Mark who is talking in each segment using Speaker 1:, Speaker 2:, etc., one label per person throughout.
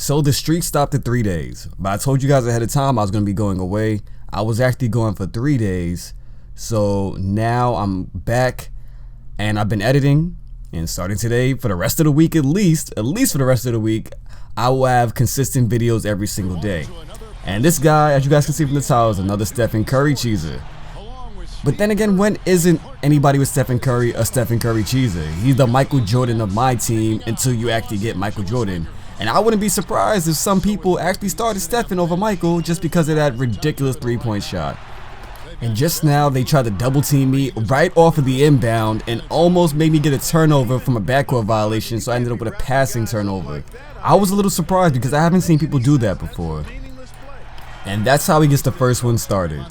Speaker 1: So the streak stopped at 3 days, but I told you guys ahead of time I was going to be going away. I was actually going for 3 days, so now I'm back and I've been editing, and starting today for the rest of the week at least for the rest of the week, I will have consistent videos every single day. And this guy, as you guys can see from the title, is another Stephen Curry cheeser. But then again, when isn't anybody with Stephen Curry a Stephen Curry cheeser? He's the Michael Jordan of my team until you actually get Michael Jordan. And I wouldn't be surprised if some people actually started Stephen over Michael just because of that ridiculous three-point shot. And just now they tried to double team me right off of the inbound and almost made me get a turnover from a backcourt violation, so I ended up with a passing turnover. I was a little surprised because I haven't seen people do that before. And that's how he gets the first one started.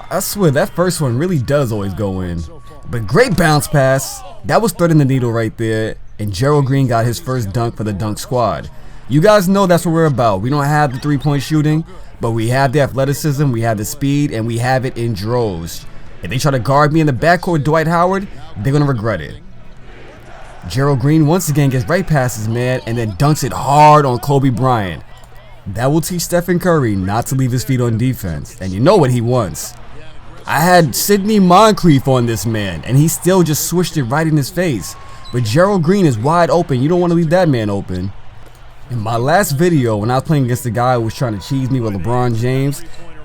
Speaker 1: I swear that first one really does always go in. But great bounce pass. That was threading the needle right there. And Gerald Green got his first dunk for the dunk squad. You guys know that's what we're about. We don't have the three-point shooting, but we have the athleticism, we have the speed, and we have it in droves. If they try to guard me in the backcourt, Dwight Howard, they're going to regret it. Gerald Green once again gets right past his man and then dunks it hard on Kobe Bryant. That will teach Stephen Curry not to leave his feet on defense, and you know what he wants. I had Sidney Moncrief on this man, and he still just swished it right in his face. But Gerald Green is wide open. You don't want to leave that man open. In my last video, when I was playing against the guy who was trying to cheese me with LeBron James,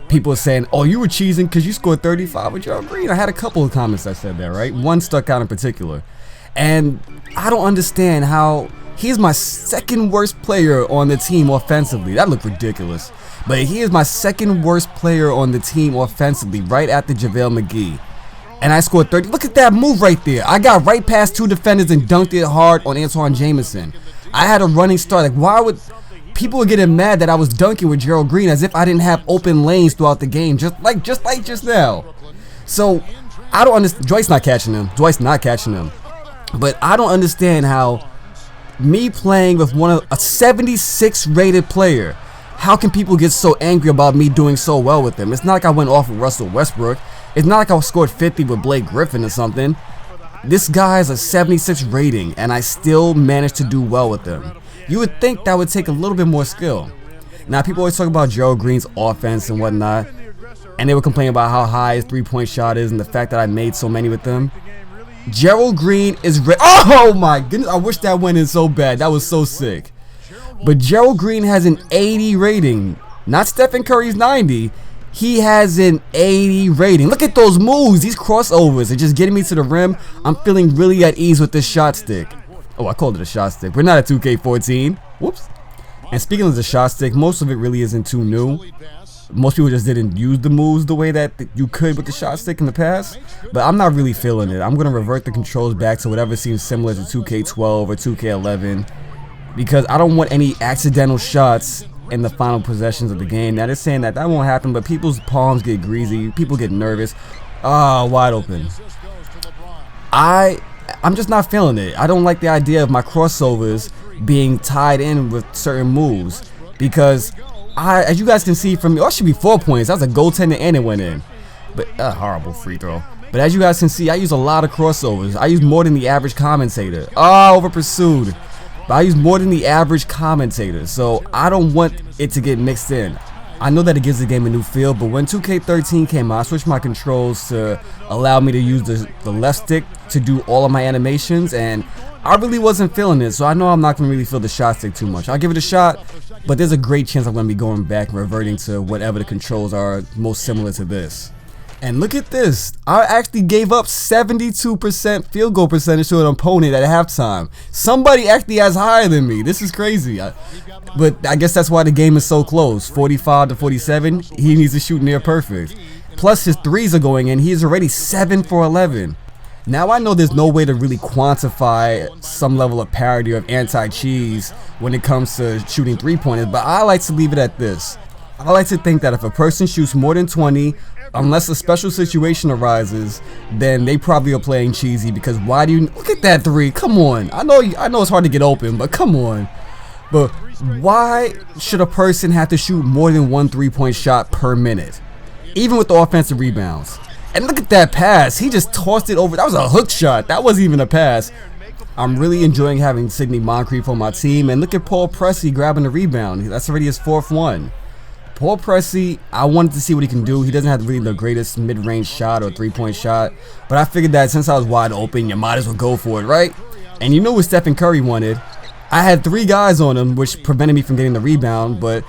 Speaker 1: people were saying, oh, you were cheesing because you scored 35 with Gerald Green. I had a couple of comments that said that, right? One stuck out in particular. And I don't understand how he's my second worst player on the team offensively. That looked ridiculous. But he is my second worst player on the team offensively, right after JaVale McGee. And I scored 30. Look at that move right there. I got right past two defenders and dunked it hard on Antoine Jameson. I had a running start. Like, why would people were getting mad that I was dunking with Gerald Green as if I didn't have open lanes throughout the game, just now. So I don't understand. Dwight's not catching him. But I don't understand how me playing with a 76 rated player, how can people get so angry about me doing so well with them? It's not like I went off with Russell Westbrook. It's not like I scored 50 with Blake Griffin or something. This guy has a 76 rating, and I still managed to do well with them. You would think that would take a little bit more skill. Now, people always talk about Gerald Green's offense and whatnot, and they would complain about how high his three-point shot is and the fact that I made so many with them. Gerald Green is oh my goodness, I wish that went in so bad. That was so sick. But Gerald Green has an 80 rating, not Stephen Curry's 90. He has an 80 rating. Look at those moves, these crossovers are just getting me to the rim. I'm feeling really at ease with this shot stick. Oh, I called it a shot stick. We're not at 2K14. Whoops. And speaking of the shot stick, most of it really isn't too new. Most people just didn't use the moves the way that you could with the shot stick in the past. But I'm not really feeling it. I'm going to revert the controls back to whatever seems similar to 2K12 or 2K11. Because I don't want any accidental shots in the final possessions of the game. Now they're saying that won't happen, but people's palms get greasy, people get nervous. Wide open. I'm just not feeling it. I don't like the idea of my crossovers being tied in with certain moves, because as you guys can see from me, it should be 4 points. That was a goaltender and it went in. But horrible free throw. But as you guys can see, I use a lot of crossovers. I use more than the average commentator. Over pursued. But I use more than the average commentator, so I don't want it to get mixed in. I know that it gives the game a new feel, but when 2K13 came out, I switched my controls to allow me to use the left stick to do all of my animations, and I really wasn't feeling it, so I know I'm not going to really feel the shot stick too much. I'll give it a shot, but there's a great chance I'm going to be going back and reverting to whatever the controls are most similar to this. And look at this. I actually gave up 72% field goal percentage to an opponent at halftime. Somebody actually has higher than me. This is crazy. But I guess that's why the game is so close. 45-47. He needs to shoot near perfect. Plus his threes are going in. He's already 7 for 11. Now I know there's no way to really quantify some level of parity of anti-cheese when it comes to shooting three-pointers, but I like to leave it at this. I like to think that if a person shoots more than 20, unless a special situation arises, then they probably are playing cheesy, because why do you look at that three? Come on. I know it's hard to get open, but come on. But why should a person have to shoot more than one three-point shot per minute, even with the offensive rebounds? And look at that pass. He just tossed it over. That was a hook shot. That wasn't even a pass. I'm really enjoying having Sidney Moncrief on my team, and look at Paul Pressey grabbing the rebound. That's already his 4th one. Paul Pressey, I wanted to see what he can do. He doesn't have really the greatest mid-range shot or three-point shot, but I figured that since I was wide open, you might as well go for it, right? And you know what Stephen Curry wanted. I had 3 guys on him, which prevented me from getting the rebound, but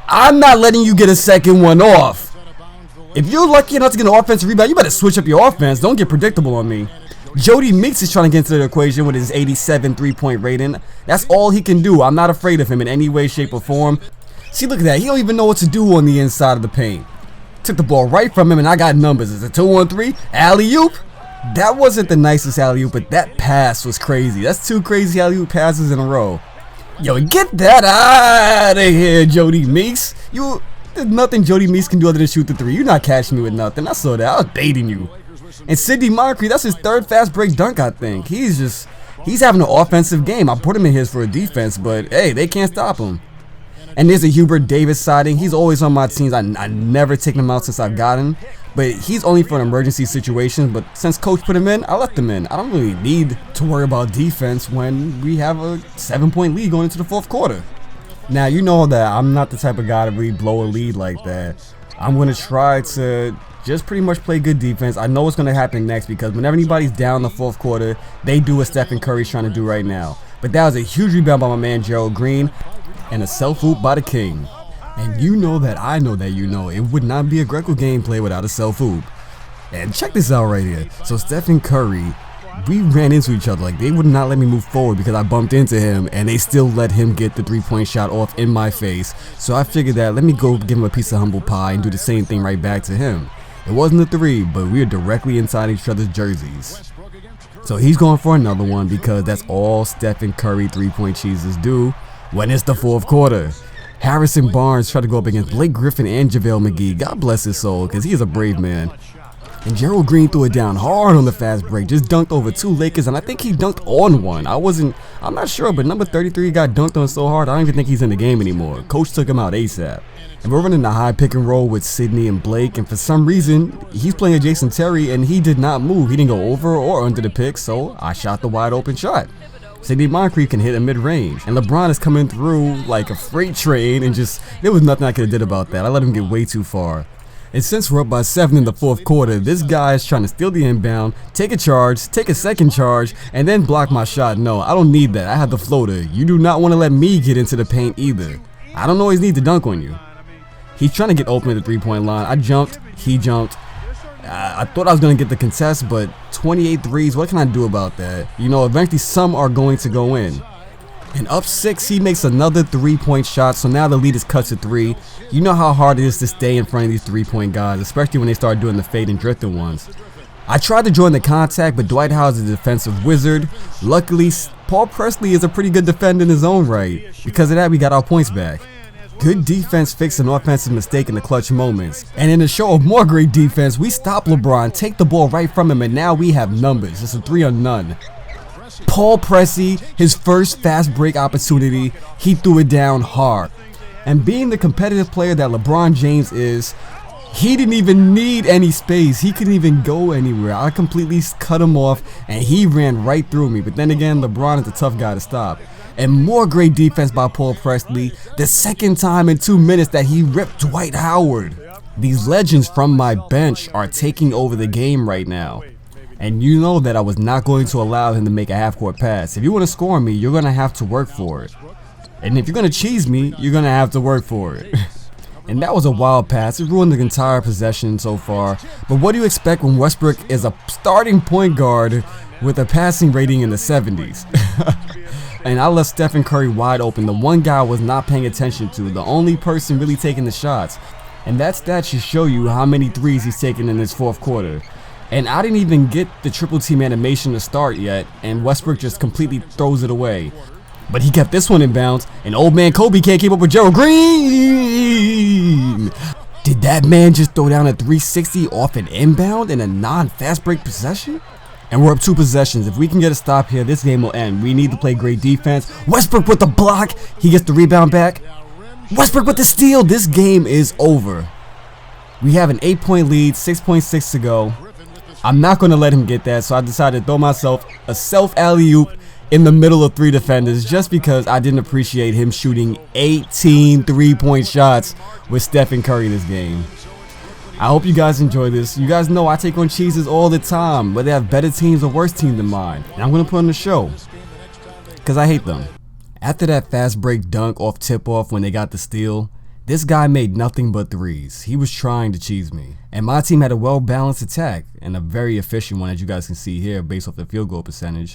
Speaker 1: I'm not letting you get a second one off. If you're lucky enough to get an offensive rebound, you better switch up your offense. Don't get predictable on me. Jody Meeks is trying to get into the equation with his 87 3-point rating. That's all he can do. I'm not afraid of him in any way, shape, or form. See, look at that. He don't even know what to do on the inside of the paint. Took the ball right from him, and I got numbers. It's a 2-on-3 alley-oop. That wasn't the nicest alley-oop, but that pass was crazy. That's 2 crazy alley-oop passes in a row. Yo, get that out of here, Jody Meeks. There's nothing Jody Meeks can do other than shoot the 3. You're not catching me with nothing. I saw that. I was baiting you. And Sidney Moncrief, that's his 3rd fast break dunk, I think. He's having an offensive game. I put him in his for a defense, but hey, they can't stop him. And there's a Hubert Davis sighting. He's always on my teams. I never taken him out since I've got him. But he's only for an emergency situation. But since coach put him in, I left him in. I don't really need to worry about defense when we have a 7-point lead going into the 4th quarter. Now, you know that I'm not the type of guy to really blow a lead like that. I'm going to try to just pretty much play good defense. I know what's going to happen next because whenever anybody's down in the 4th quarter, they do what Stephen Curry's trying to do right now. But that was a huge rebound by my man Gerald Green and a self-oop by the King. And you know that I know that you know it would not be a Greco gameplay without a self-oop. And check this out right here. So Stephen Curry, we ran into each other. Like, they would not let me move forward because I bumped into him, and they still let him get the 3-point shot off in my face. So I figured that let me go give him a piece of humble pie and do the same thing right back to him. It wasn't a 3, but we were directly inside each other's jerseys. So he's going for another one because that's all Stephen Curry 3-point cheeses do when it's the 4th quarter. Harrison Barnes tried to go up against Blake Griffin and JaVale McGee. God bless his soul, because he is a brave man. And Gerald Green threw it down hard on the fast break. Just dunked over 2 Lakers, and I think he dunked on one. I'm not sure, but number 33 got dunked on so hard, I don't even think he's in the game anymore. Coach took him out ASAP. And we're running a high pick and roll with Sidney and Blake, and for some reason, he's playing a Jason Terry, and he did not move. He didn't go over or under the pick, so I shot the wide open shot. Sidney Moncrief can hit a mid-range, and LeBron is coming through like a freight train, and there was nothing I could have did about that. I let him get way too far. And since we're up by 7 in the 4th quarter, this guy is trying to steal the inbound, take a charge, take a second charge, and then block my shot. No, I don't need that. I have the floater. You do not want to let me get into the paint either. I don't always need to dunk on you. He's trying to get open at the 3-point line. I jumped. He jumped. I thought I was going to get the contest, but 28 threes, what can I do about that? You know, eventually some are going to go in. And up 6, he makes another 3-point shot, so now the lead is cut to 3. You know how hard it is to stay in front of these 3-point guys, especially when they start doing the fade and drifting ones. I tried to join the contact, but Dwight Howard's a defensive wizard. Luckily, Paul Pressey is a pretty good defender in his own right. Because of that, we got our points back. Good defense fixed an offensive mistake in the clutch moments. And in a show of more great defense, we stop LeBron, take the ball right from him, and now we have numbers. It's a 3-on-none. Paul Pressey, his first fast break opportunity, he threw it down hard. And being the competitive player that LeBron James is, he didn't even need any space. He couldn't even go anywhere. I completely cut him off, and he ran right through me. But then again, LeBron is a tough guy to stop. And more great defense by Paul Pressey, the 2nd time in 2 minutes that he ripped Dwight Howard. These legends from my bench are taking over the game right now. And you know that I was not going to allow him to make a half-court pass. If you want to score me, you're going to have to work for it. And if you're going to cheese me, you're going to have to work for it. And that was a wild pass. It ruined the entire possession so far. But what do you expect when Westbrook is a starting point guard with a passing rating in the 70s? And I left Stephen Curry wide open. The one guy I was not paying attention to. The only person really taking the shots. And that stat should show you how many threes he's taken in this 4th quarter. And I didn't even get the triple team animation to start yet, and Westbrook just completely throws it away. But he kept this one in bounds, and old man Kobe can't keep up with Gerald Green. Did that man just throw down a 360 off an inbound in a non-fast break possession? And we're up 2 possessions. If we can get a stop here, this game will end. We need to play great defense. Westbrook with the block. He gets the rebound back. Westbrook with the steal. This game is over. We have an 8-point lead, 6.6 to go. I'm not going to let him get that, so I decided to throw myself a self alley-oop, in the middle of 3 defenders just because I didn't appreciate him shooting 18 3-point shots with Stephen Curry this game. I hope you guys enjoy this. You guys know I take on cheeses all the time, whether they have better teams or worse teams than mine. And I'm going to put on the show because I hate them. After that fast break dunk off tip-off when they got the steal, this guy made nothing but threes. He was trying to cheese me. And my team had a well-balanced attack and a very efficient one, as you guys can see here based off the field goal percentage.